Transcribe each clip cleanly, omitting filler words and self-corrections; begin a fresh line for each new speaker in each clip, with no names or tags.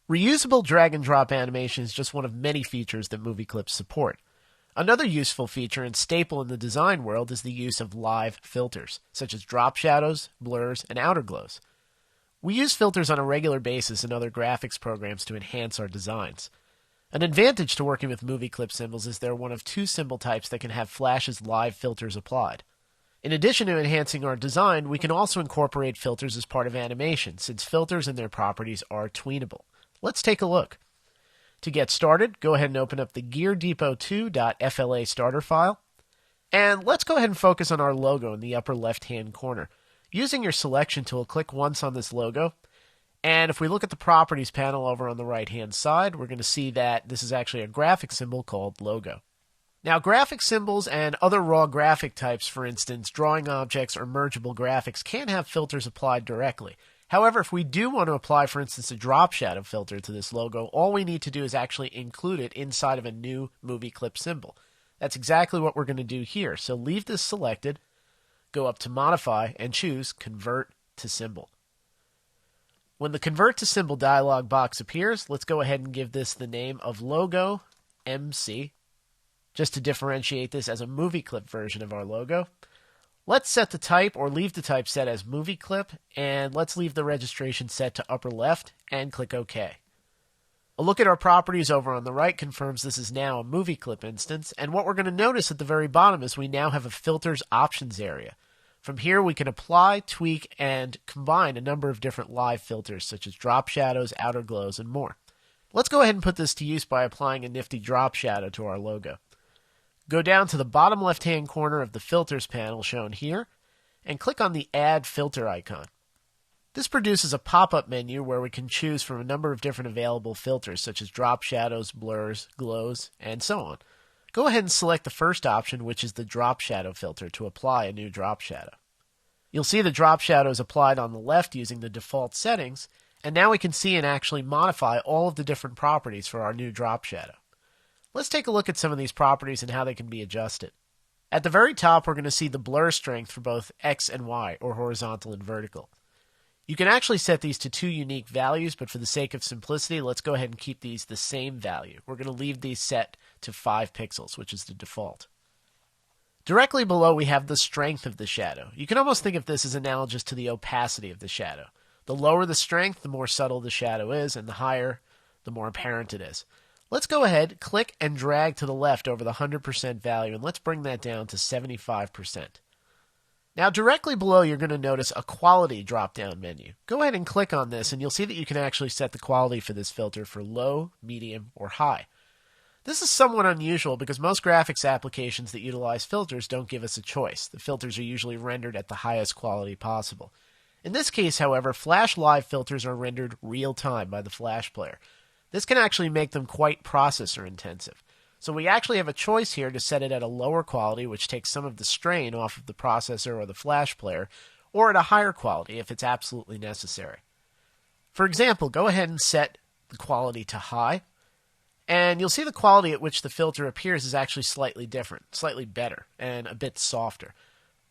Reusable drag and drop animation is just one of many features that movie clips support. Another useful feature and staple in the design world is the use of live filters, such as drop shadows, blurs, and outer glows. We use filters on a regular basis in other graphics programs to enhance our designs. An advantage to working with movie clip symbols is they're one of two symbol types that can have Flash's live filters applied. In addition to enhancing our design, we can also incorporate filters as part of animation, since filters and their properties are tweenable. Let's take a look. To get started, go ahead and open up the GearDepot2.fla starter file. And let's go ahead and focus on our logo in the upper left-hand corner. Using your selection tool, click once on this logo. And if we look at the properties panel over on the right-hand side, we're going to see that this is actually a graphic symbol called logo. Now, graphic symbols and other raw graphic types, for instance, drawing objects or mergeable graphics, can have filters applied directly. However, if we do want to apply, for instance, a drop shadow filter to this logo, all we need to do is actually include it inside of a new movie clip symbol. That's exactly what we're going to do here. So leave this selected, go up to Modify, and choose Convert to Symbol. When the Convert to Symbol dialog box appears, let's go ahead and give this the name of Logo MC, just to differentiate this as a movie clip version of our logo. Let's set the type or leave the type set as movie clip, and let's leave the registration set to upper left and click OK. A look at our properties over on the right confirms this is now a movie clip instance, and what we're going to notice at the very bottom is we now have a filters options area. From here we can apply, tweak, and combine a number of different live filters such as drop shadows, outer glows, and more. Let's go ahead and put this to use by applying a nifty drop shadow to our logo. Go down to the bottom left-hand corner of the Filters panel shown here, and click on the Add Filter icon. This produces a pop-up menu where we can choose from a number of different available filters, such as drop shadows, blurs, glows, and so on. Go ahead and select the first option, which is the Drop Shadow filter, to apply a new drop shadow. You'll see the drop shadow is applied on the left using the default settings, and now we can see and actually modify all of the different properties for our new drop shadow. Let's take a look at some of these properties and how they can be adjusted. At the very top, we're going to see the blur strength for both X and Y, or horizontal and vertical. You can actually set these to two unique values, but for the sake of simplicity, let's go ahead and keep these the same value. We're going to leave these set to 5 pixels, which is the default. Directly below, we have the strength of the shadow. You can almost think of this as analogous to the opacity of the shadow. The lower the strength, the more subtle the shadow is, and the higher, the more apparent it is. Let's go ahead, click and drag to the left over the 100% value, and let's bring that down to 75%. Now, directly below, you're going to notice a quality drop-down menu. Go ahead and click on this, and you'll see that you can actually set the quality for this filter for low, medium, or high. This is somewhat unusual because most graphics applications that utilize filters don't give us a choice. The filters are usually rendered at the highest quality possible. In this case, however, Flash Live filters are rendered real-time by the Flash player. This can actually make them quite processor intensive. So we actually have a choice here to set it at a lower quality, which takes some of the strain off of the processor or the Flash player, or at a higher quality if it's absolutely necessary. For example, go ahead and set the quality to high, and you'll see the quality at which the filter appears is actually slightly different, slightly better, and a bit softer.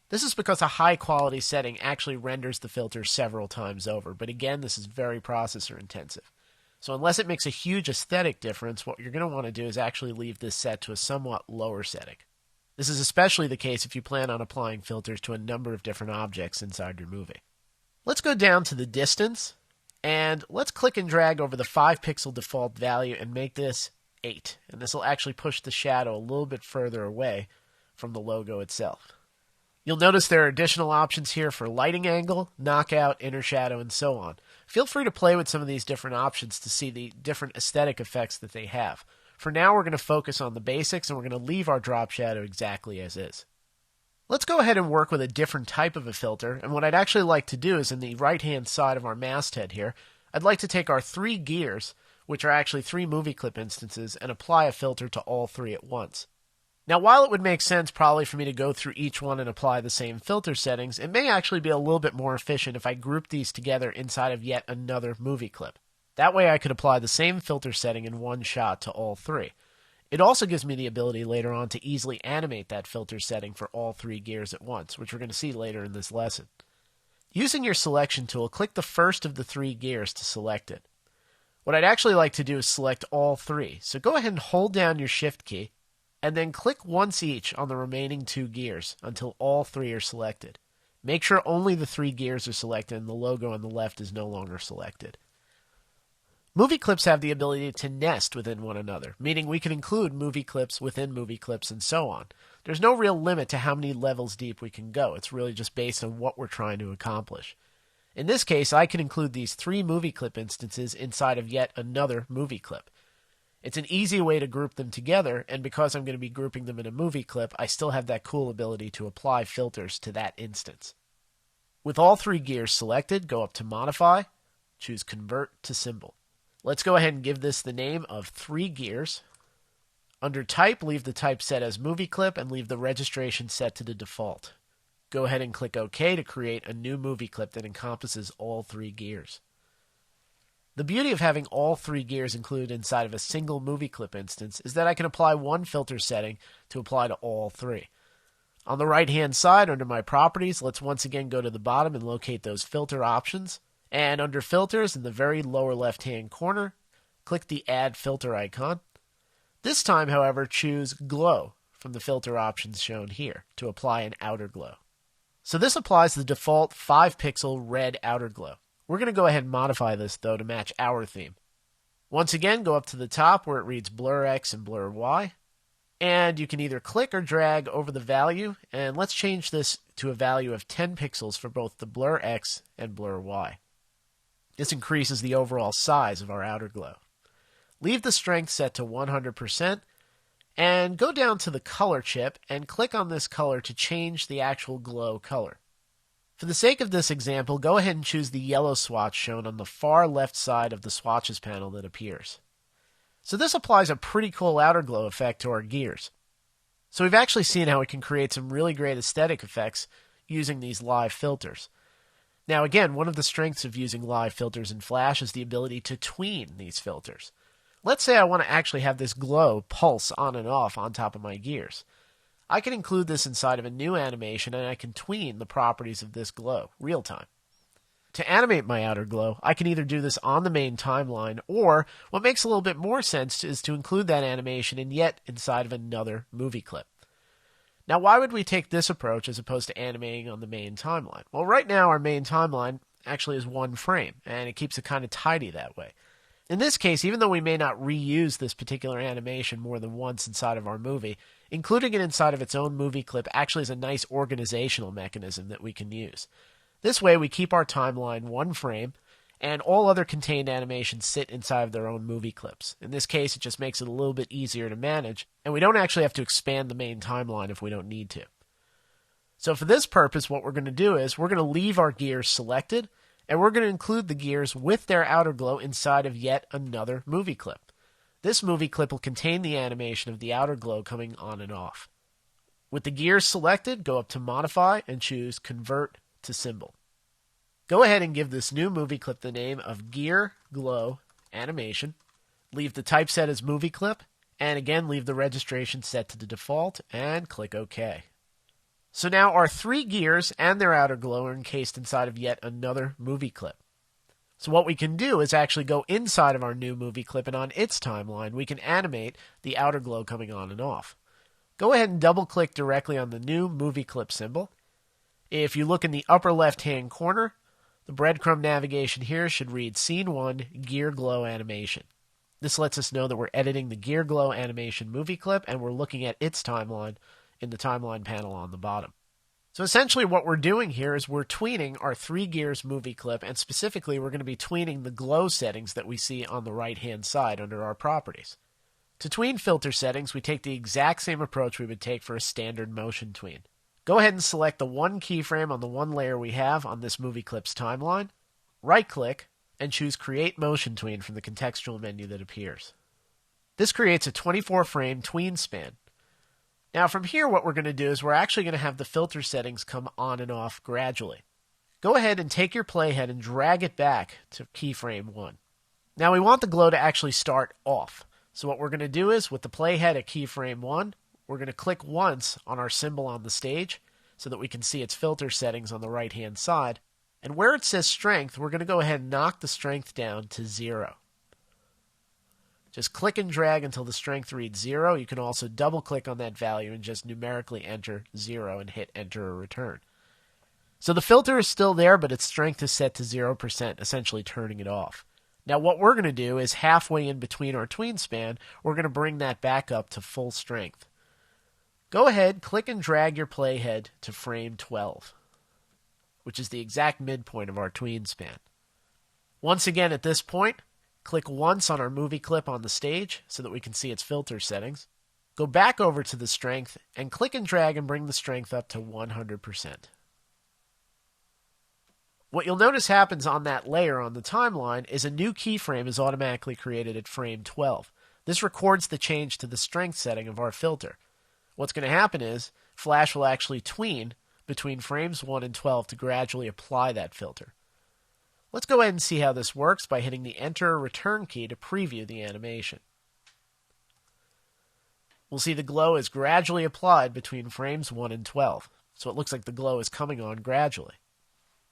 This is because a high quality setting actually renders the filter several times over, but again, this is very processor intensive. So unless it makes a huge aesthetic difference, what you're going to want to do is actually leave this set to a somewhat lower setting. This is especially the case if you plan on applying filters to a number of different objects inside your movie. Let's go down to the distance, and let's click and drag over the 5 pixel default value and make this 8. And this will actually push the shadow a little bit further away from the logo itself. You'll notice there are additional options here for lighting angle, knockout, inner shadow, and so on. Feel free to play with some of these different options to see the different aesthetic effects that they have. For now, we're going to focus on the basics, and we're going to leave our drop shadow exactly as is. Let's go ahead and work with a different type of a filter, and what I'd actually like to do is in the right-hand side of our masthead here, I'd like to take our 3 gears, which are actually 3 movie clip instances, and apply a filter to all 3 at once. Now, while it would make sense probably for me to go through each one and apply the same filter settings, it may actually be a little bit more efficient if I group these together inside of yet another movie clip. That way I could apply the same filter setting in one shot to all 3. It also gives me the ability later on to easily animate that filter setting for all 3 gears at once, which we're going to see later in this lesson. Using your selection tool, click the first of the 3 gears to select it. What I'd actually like to do is select all three. So go ahead and hold down your Shift key, and then click once each on the remaining two gears until all three are selected. Make sure only the three gears are selected and the logo on the left is no longer selected. Movie clips have the ability to nest within one another, meaning we can include movie clips within movie clips and so on. There's no real limit to how many levels deep we can go. It's really just based on what we're trying to accomplish. In this case, I can include these three movie clip instances inside of yet another movie clip. It's an easy way to group them together, and because I'm going to be grouping them in a movie clip, I still have that cool ability to apply filters to that instance. With all three gears selected, go up to Modify, choose Convert to Symbol. Let's go ahead and give this the name of 3 gears. Under Type, leave the type set as movie clip and leave the registration set to the default. Go ahead and click OK to create a new movie clip that encompasses all 3 gears. The beauty of having all 3 gears included inside of a single movie clip instance is that I can apply one filter setting to apply to all 3. On the right-hand side, under my properties, let's once again go to the bottom and locate those filter options. And under Filters, in the very lower left-hand corner, click the Add Filter icon. This time, however, choose Glow from the filter options shown here to apply an outer glow. So this applies the default 5-pixel red outer glow. We're going to go ahead and modify this, though, to match our theme. Once again, go up to the top where it reads Blur X and Blur Y. And you can either click or drag over the value, and let's change this to a value of 10 pixels for both the Blur X and Blur Y. This increases the overall size of our outer glow. Leave the strength set to 100%, and go down to the color chip and click on this color to change the actual glow color. For the sake of this example, go ahead and choose the yellow swatch shown on the far left side of the swatches panel that appears. So this applies a pretty cool outer glow effect to our gears. So we've actually seen how we can create some really great aesthetic effects using these live filters. Now again, one of the strengths of using live filters in Flash is the ability to tween these filters. Let's say I want to actually have this glow pulse on and off on top of my gears. I can include this inside of a new animation and I can tween the properties of this glow real time. To animate my outer glow, I can either do this on the main timeline, or what makes a little bit more sense is to include that animation in yet inside of another movie clip. Now, why would we take this approach as opposed to animating on the main timeline? Well, right now our main timeline actually is 1 frame, and it keeps it kind of tidy that way. In this case, even though we may not reuse this particular animation more than once inside of our movie, including it inside of its own movie clip actually is a nice organizational mechanism that we can use. This way, we keep our timeline 1 frame, and all other contained animations sit inside of their own movie clips. In this case, it just makes it a little bit easier to manage, and we don't actually have to expand the main timeline if we don't need to. So for this purpose, what we're going to do is we're going to leave our gears selected, and we're going to include the gears with their outer glow inside of yet another movie clip. This movie clip will contain the animation of the outer glow coming on and off. With the gears selected, go up to Modify and choose Convert to Symbol. Go ahead and give this new movie clip the name of Gear Glow Animation. Leave the typeset as movie clip, and again leave the registration set to the default, and click OK. So now our 3 gears and their outer glow are encased inside of yet another movie clip. So what we can do is actually go inside of our new movie clip, and on its timeline we can animate the outer glow coming on and off. Go ahead and double click directly on the new movie clip symbol. If you look in the upper left hand corner, the breadcrumb navigation here should read Scene 1 Gear Glow Animation. This lets us know that we're editing the Gear Glow Animation movie clip and we're looking at its timeline in the timeline panel on the bottom. So essentially what we're doing here is we're tweening our 3 gears movie clip, and specifically we're going to be tweening the glow settings that we see on the right hand side under our properties. To tween filter settings, we take the exact same approach we would take for a standard motion tween. Go ahead and select the 1 keyframe on the 1 layer we have on this movie clip's timeline, right-click, and choose Create Motion Tween from the contextual menu that appears. This creates a 24-frame tween span. Now from here, what we're going to do is we're actually going to have the filter settings come on and off gradually. Go ahead and take your playhead and drag it back to keyframe 1. Now we want the glow to actually start off. So what we're going to do is, with the playhead at keyframe 1, we're going to click once on our symbol on the stage so that we can see its filter settings on the right-hand side. And where it says strength, we're going to go ahead and knock the strength down to 0. Just click and drag until the strength reads 0. You can also double click on that value and just numerically enter 0 and hit enter or return. So the filter is still there, but its strength is set to 0%, essentially turning it off. Now what we're going to do is halfway in between our tween span, we're going to bring that back up to full strength. Go ahead, click and drag your playhead to frame 12, which is the exact midpoint of our tween span. Once again at this point, click once on our movie clip on the stage so that we can see its filter settings. Go back over to the strength and click and drag and bring the strength up to 100%. What you'll notice happens on that layer on the timeline is a new keyframe is automatically created at frame 12. This records the change to the strength setting of our filter. What's going to happen is Flash will actually tween between frames 1 and 12 to gradually apply that filter. Let's go ahead and see how this works by hitting the Enter or Return key to preview the animation. We'll see the glow is gradually applied between frames 1 and 12, so it looks like the glow is coming on gradually.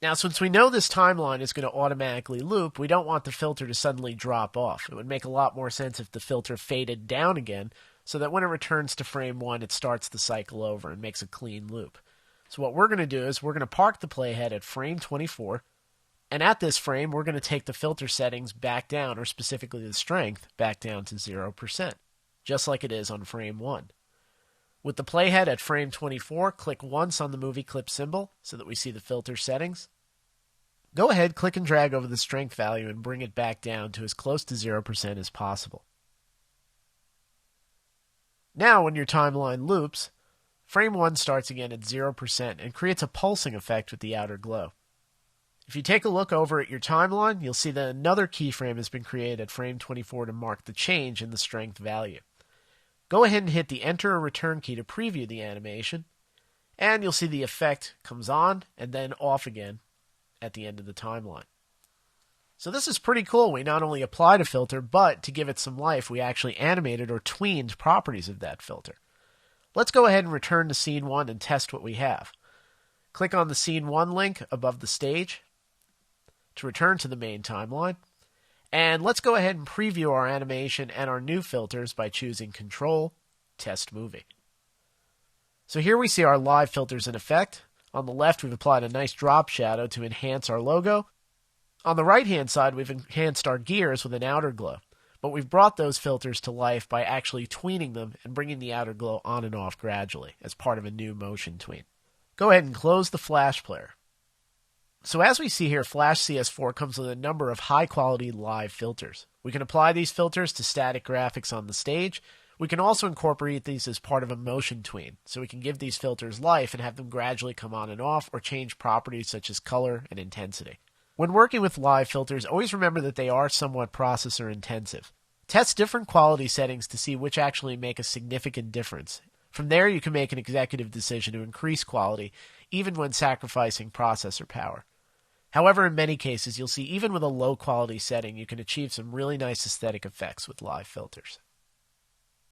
Now, since we know this timeline is going to automatically loop, we don't want the filter to suddenly drop off. It would make a lot more sense if the filter faded down again, so that when it returns to frame 1, it starts the cycle over and makes a clean loop. So what we're going to do is we're going to park the playhead at frame 24, and at this frame, we're going to take the filter settings back down, or specifically the strength, back down to 0%, just like it is on frame 1. With the playhead at frame 24, click once on the movie clip symbol so that we see the filter settings. Go ahead, click and drag over the strength value and bring it back down to as close to 0% as possible. Now, when your timeline loops, frame 1 starts again at 0% and creates a pulsing effect with the outer glow. If you take a look over at your timeline, you'll see that another keyframe has been created at frame 24 to mark the change in the strength value. Go ahead and hit the Enter or Return key to preview the animation, and you'll see the effect comes on and then off again at the end of the timeline. So this is pretty cool. We not only applied a filter, but to give it some life, we actually animated or tweened properties of that filter. Let's go ahead and return to Scene 1 and test what we have. Click on the Scene 1 link above the stage to return to the main timeline. And let's go ahead and preview our animation and our new filters by choosing Control, Test Movie. So here we see our live filters in effect. On the left, we've applied a nice drop shadow to enhance our logo. On the right-hand side, we've enhanced our gears with an outer glow. But we've brought those filters to life by actually tweening them and bringing the outer glow on and off gradually as part of a new motion tween. Go ahead and close the Flash player. So as we see here, Flash CS4 comes with a number of high-quality live filters. We can apply these filters to static graphics on the stage. We can also incorporate these as part of a motion tween, so we can give these filters life and have them gradually come on and off or change properties such as color and intensity. When working with live filters, always remember that they are somewhat processor intensive. Test different quality settings to see which actually make a significant difference. From there, you can make an executive decision to increase quality, even when sacrificing processor power. However, in many cases, you'll see even with a low quality setting, you can achieve some really nice aesthetic effects with live filters.